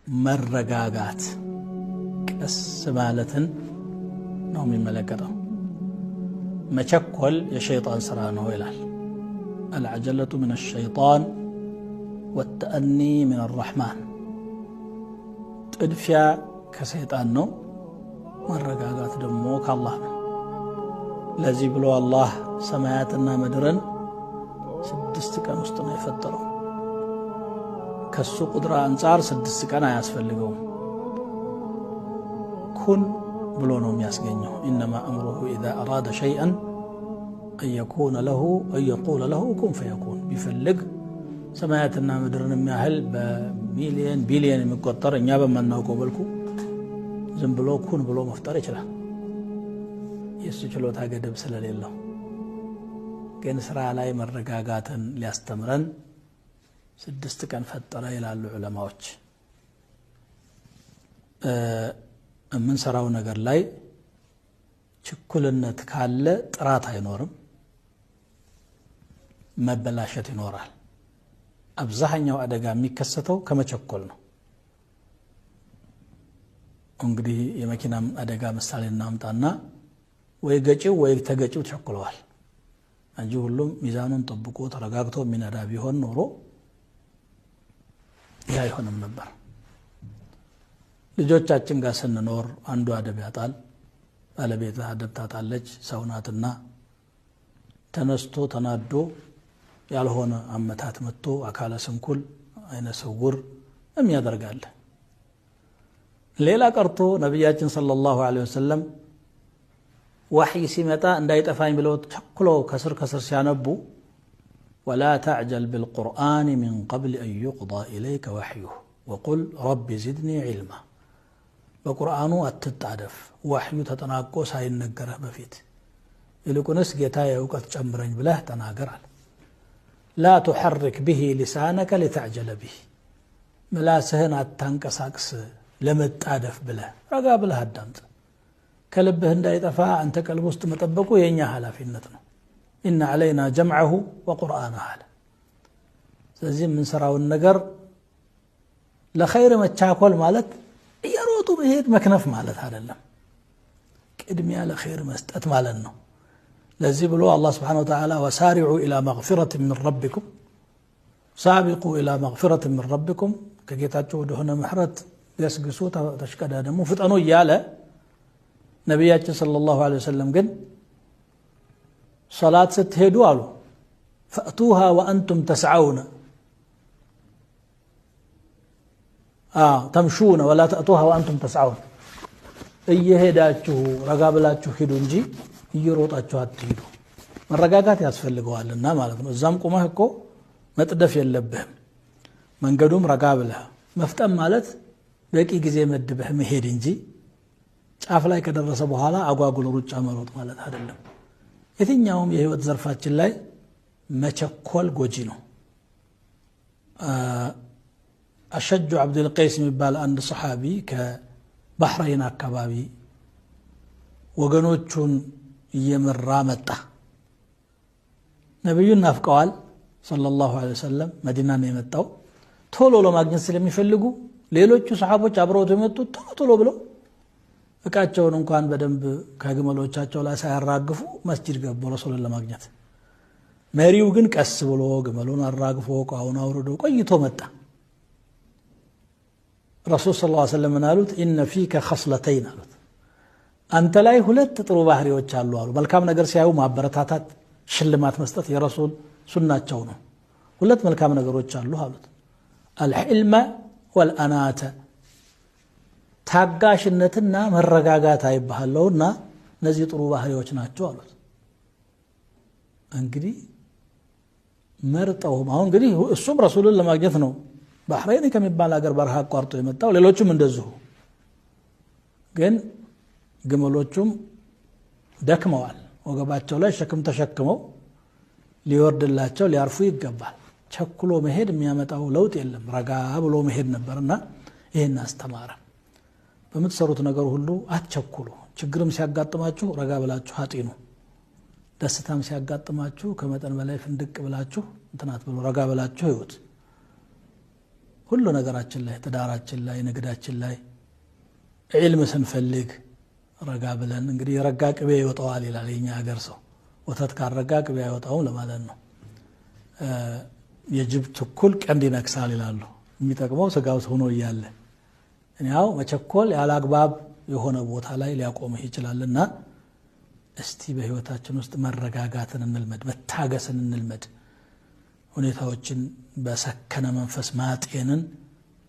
መረጋጋት ቀስ ማለትን ነው የሚመለከተው። መቸኮል የሸይጣን ስራ ነው ይላል። العجلة من الشيطان والتأني من الرحمن ጥድፊያ ከሰይጣን ነው፣ መረጋጋት ደግሞ ከአላህ ነው። ለዚህ ብሎ አላህ ሰማያትና ምድርን 6 ቀን ውስጥ ነው የፈጠረው። ከሱ ቁድራ አንፃር 6 ቀን አያስፈልገውም። ኩን ብሎ ነው የሚያስገኘው። ኢነማ አምሩሁ ኢዛ አራደ ሸይአን أن يقول له كن فيكون ቢፈልግ ሰማያትና ምድርን የሚያህል በሚሊየን ቢሊየን የሚቆጠር እኛ በማናውቀው መልኩ ዝም ብሎ ኩን ብሎ መፍጠር ይችላል። የሱ ችሎታ ገደብ ስለሌለው ግን ስራ ላይ መረጋጋትን ሊያስተምረን 6 ቀን ፈጠረ ይላሉ ዑለማዎች። የምንሰራው ነገር ላይ ችኩልነት ካለ ጥራት አይኖርም፣ መበላሸት ይኖራል። አብዛኛው አደጋ የሚከሰተው ከመቸኮል ነው። እንግዲህ የመኪና አደጋ ምሳሌ እናምጣና ወይ ገጪው ወይ ተገጪው ቸኩለዋል እንጂ ሁሉም ሚዛኑን ጠብቆ ተረጋግቶ የሚነዳ ቢሆን ኖሮ ያ አይሆንም ነበር። ልጆቻችን ጋር ስንኖር አንዱ አደብ ያጣል፣ ባለቤት አደብ ታጣለች፣ ሰውናትና ተነስቶ ተናዶ ያልሆነ አመታት መጥቶ አካለ ስንኩል አይነ ስውር የሚያደርጋል። ሌላ ቀርቶ ነብያችን ሰለላሁ ዐለይሂ ወሰለም ወህይ ሲመጣ እንዳይጠፋኝ ብለው ቸኩለው ከስር ሲያነቡ ወላ ተዕጀል ቢልቁርአን ሚን ቀብል አን ዩቅዳ ኢለይከ ወሕዩሁ ወቁል ረቢ ዚድኒ ዒልማ። በቁርአኑ አትጣደፍ ወህዩ ተጠናቆ ሳይነገረህ በፊት ይልቁንስ ጌታ የእውቀት ጨምረኝ ብለህ ተናገራል። لا تحرك به لسانك لتعجل به ملاسهن አታንቀሳቅስ ለመጣደፍ ብለህ ረጋ ብለህ አዳምጥ። ከልብህ እንዳይጠፋ አንተ ቀልብ ውስጥ መጠበቁ የኛ ኃላፊነት ነው። إن علينا جمعه وقرآنه አለ። ስለዚህ የምንሰራውን ነገር ለኸይር መቻኮል ማለት እየሮጡ መሄድ መክነፍ ማለት አይደለም። ቅድሚያ ለኸይር መስጠት ማለት ነው። ለዚህ ብሎ አላህ Subhanahu Wa Ta'ala ወሳሪዑ ኢላ መግፊረትን ሚን ረቢኩም ሳቢቁ ኢላ መግፊረትን ሚን ረቢኩም ከጌታችሁ ወደሆነ ምህረት ያስግሱ ተሽቀዳደሙ ፍጠኑ እያለ ነቢያችን ሰለላሁ ዐለይሂ ወሰለም ግን ሶላት ስትሄዱ አሉ ፈእቱሃ ወአንቱም ተስዓውነ ተምሹነ ወላ ተእቱሃ ወአንቱም ተስዓውን እየሄዳችሁ ረጋ ብላችሁ ሂዱ እንጂ እየሮጣችሁ አትሂዱ። መረጋጋት ያስፈልገዋልና ማለት ነው። እዛም ቆመህ እኮ መጥደፍ የለብህም። መንገዱም ረጋ ብለህ መፍጠን ማለት በቂ ጊዜ መድበህ መሄድ እንጂ ጫፍ ላይ ከደረሰ በኋላ አጓጉል ሩጫ መሮጥ ማለት አይደለም። የትኛውም የህይወት ዘርፋችን ላይ መቸኮል ጎጂ ነው። አሸጁ አብዱል ቀይስ የሚባል አንድ ሰሓቢ ከባህረይን አካባቢ ወገኖቹን እየመራ መጣ። ነብዩን ናፍቀዋል ሰለላሁ ዐለይሂ ወሰለም። መዲና ነው የመጣው። ቶሎ ለማግኘት ስለሚፈልጉ ሌሎቹ ሰሃቦች አብረውት የመጡት ቶሎ ብለው እቃቸውን እንኳን በደንብ ከግመሎቻቸው ላይ ሳያራግፉ መስጂድ ገቡ ረሱልን ለማግኘት። መሪው ግን ቀስ ብሎ ግመሉን አራግፎ እቃውን አውርዶ ቆይቶ መጣ። ረሱል ሰለላሁ ዐለይሂ ወሰለም አሉት ኢነ ፊከ ኸስለተይን አሉት፣ አንተ ላይ 2 ጥሩ ባህሪዎች አሉ አሉ። መልካም ነገር ሲያዩ ማበረታታት፣ ሽልማት መስጠት የረሱል ሱናቸው ነው። 2 መልካም ነገሮች አሉ አሉት። አልሕልመ ወልአናተ ታጋሽነትና መረጋጋት አይባለውና እነዚህ ጥሩ ባህሪዎች ናቸው አሉት። እንግዲህ መርጠውም አሁን እንግዲህ እሱም ረሱልን ለማግኘት ነው ባህረይን ከሚባል ሀገር በረሃ አቋርጦ የመጣው። ሌሎችም እንደዚሁ። ግን ግመሎቹም ደክመዋል። ወገባቸው ላይ ሸክም ተሸክመው ሊወርድላቸው ሊያርፉ ይገባል። ቸኩሎ መሄድ የሚያመጣው ለውጥ የለም። ረጋ ብሎ መሄድ ነበርና ይሄን አስተማረ። በምትሰሩት ነገር ሁሉ አትቸኩሉ። ችግርም ሲያጋጥማችሁ ረጋ ብላችሁ አጢኑ። ደስታም ሲያጋጥማችሁ ከመጠን በላይ ፍንድቅ ብላችሁ እንትናት ብሎ ረጋ ብላችሁ ይሁት። ሁሉ ነገራችን ላይ ትዳራችን ላይ ንግዳችን ላይ ዒልም ስንፈልግ ረጋ ብለን እንግዲህ ረጋ ቅቤ ይወጣዋል ይላል የኛ ሀገር ሰው ወተት ካረጋ ቅቤ አይወጣውም ለማለት ነው የጅብ ትኩል ቀንድ ይነክሳል ይላሉ የሚጠቅመው ስጋው ሆኖ ይያለ እኛው መቸኮል ያላግባብ የሆነ ቦታ ላይ ሊያቆምህ ይችላልና እስቲ በህይወታችን ውስጥ መረጋጋትን እንልመድ መታገስን እንልመድ ሁኔታዎችን በሰከነ መንፈስ ማጤንን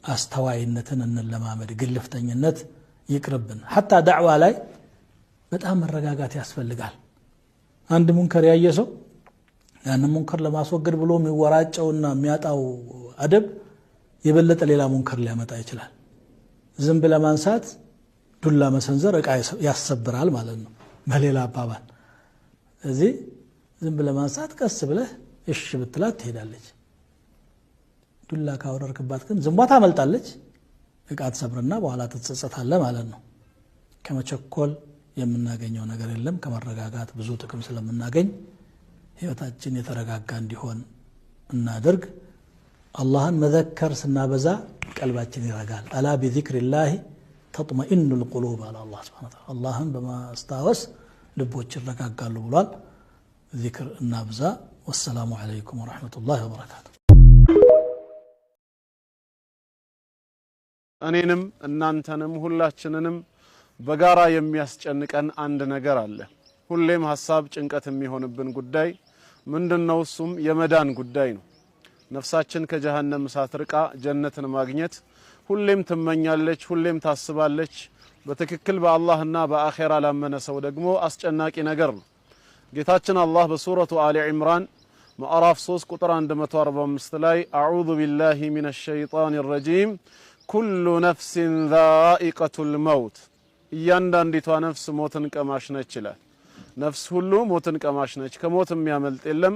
አስተዋይነትን እንለማመድ ግልፍተኝነት ይቅርብን حتى ዳዕዋ ላይ በጣም መረጋጋት ያስፈልጋል አንድ ሙንከር ያየ ሰው ያን ሙንከር ለማስወገድ ብሎ የሚወራጨውና የሚያጣው አደብ የበለጠ ሌላ ሙንከር ሊያመጣ ይችላል ዝም ብለ ማንሳት ዱላ መሰንዘር እቃ ያሰብራል ማለት ነው በሌላ አባባል እዚህ ዝም ብለ ማንሳት ቀስ ብለህ እሺ ብትላት ትሄዳለች ዱላ ካወረርክባት ግን ዝምባ ታመልጣለች እቃ ተሰብርና በኋላ ተጸጸታለህ ማለት ነው ከመቸኮል የምናገኘው ነገር የለም ከመረጋጋት ብዙ ጥቅም ስለምናገኝ ህይወታችን የተረጋጋ እንዲሆን እናድርግ አላህን መዘከር ስናበዛ ቀልባችን ይረጋል አላ ቢዚክሪላህ ተጥመኢኑ القلوب على الله سبحانه وتعالى አላህን በማስታወስ ልቦች ይረጋጋሉ ብሏል ዚክር እናብዛ والسلام عليكم ورحمة الله وبركاته እኔንም እናንተንም ሁላችንንም በጋራ የሚያስጨንቀን አንድ ነገር አለ ሁሌም ሐሳብ ጭንቀት የሚሆንብን ጉዳይ ምንድነው እሱም የመዳን ጉዳይ ነው ነፍሳችን ከጀሃነም እሳት ርቃ ጀነትን ማግኘት ሁሌም ትመኛለች ሁሌም ታስባለች በትክክል በአላህና በአኺራ ላመነ ሰው ደግሞ አስጨናቂ ነገር ነው ጌታችን አላህ በሱረቱ አሊ ኢምራን ምዕራፍ 3 ቁጥር 145 ላይ አዑዙ ቢላሂ ሚነሽ ሸይጣኒር ረጂም ኩሉ ነፍሲን ዛኢቀቱል መውት እያንዳንዲቷ ነፍስ ሞትን ቀማሽ ነች ይላል ነፍስ ሁሉ ሞትን ቀማሽ ነች ከሞት የሚያመልጥ የለም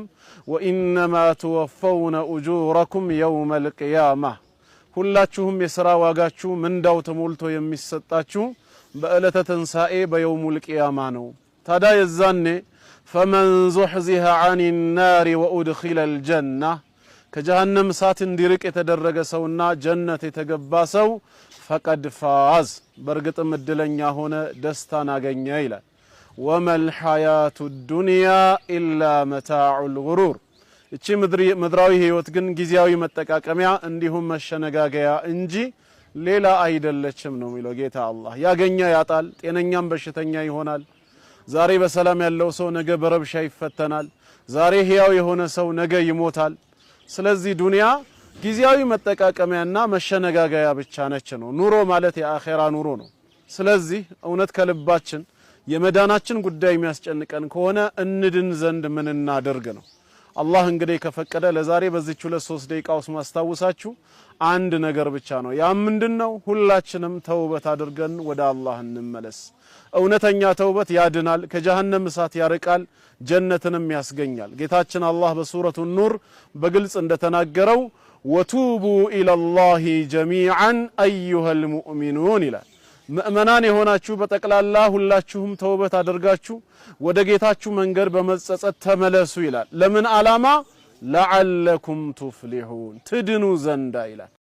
ወኢነማ ተወፈውነ ኡጁረኩም የውመል ቂያማ ሁላችሁም የሥራ ዋጋችሁ ምንዳው ተሞልቶ የሚሰጣችሁ በዕለተ ትንሣኤ በየውሙል ቂያማ ነው ታዲያ የዛኔ ፈመን ዙሕዚሀ ዐኒ ናሪ ወኡድኺለ አልጀና ከጀሃነም እሳት እንዲርቅ የተደረገ ሰውና ጀነት የተገባ ሰው ፈቀድ ፋዝ በርግጥም እድለኛ ሆነ ደስታን አገኘ ይላል ወመል ሐያቱ ዱንያ ኢላ መታዑል ጉሩር እቺ ምድራዊ ህይወት ግን ጊዜያዊ መጠቃቀሚያ እንዲሁም መሸነጋገያ እንጂ ሌላ አይደለችም ነው የሚለው ጌታ አላህ ያገኘ ያጣል ጤነኛም በሽተኛ ይሆናል ዛሬ በሰላም ያለው ሰው ነገ በረብሻ ይፈተናል ዛሬ ህያው የሆነ ሰው ነገ ይሞታል ስለዚህ ዱንያ ጊዜያዊ መጠቃቀሚያና መሸነጋገያ ብቻ ነች ነው ኑሮ ማለት የአኺራ ኑሮ ነው ስለዚህ እውነት ከልባችን የመዳናችን ጉዳይ የሚያስጨንቀን ከሆነ እንድን ዘንድ ምን እናደርግ ነው አላህ እንግዲህ ከፈቀደ ለዛሬ በዚች 2-3 ደቂቃ ውስጥ ማስታወሳችሁ አንድ ነገር ብቻ ነው ያ ምንድነው ሁላችንም ተውበት አድርገን ወደ አላህ እንመለስ እውነተኛ ተውበት ያድናል ከጀሃነም እሳት ያርቃል ጀነትንም ያስገኛል ጌታችን አላህ በሱረቱ ኑር በግልጽ እንደተናገረው ወቱቡ ኢለላሂ ጀሚዓን አዩሀል ሙእሚኑን ይላል ምእመናን የሆናችሁ በጠቅላላ ሁላችሁም ተውበት አድርጋችሁ ወደ ጌታችሁ መንገድ በመጸጸት ተመለሱ ይላል ለምን ዓላማ ለዓለኩም ቱፍሊሁን ትድኑ ዘንዳ ይላል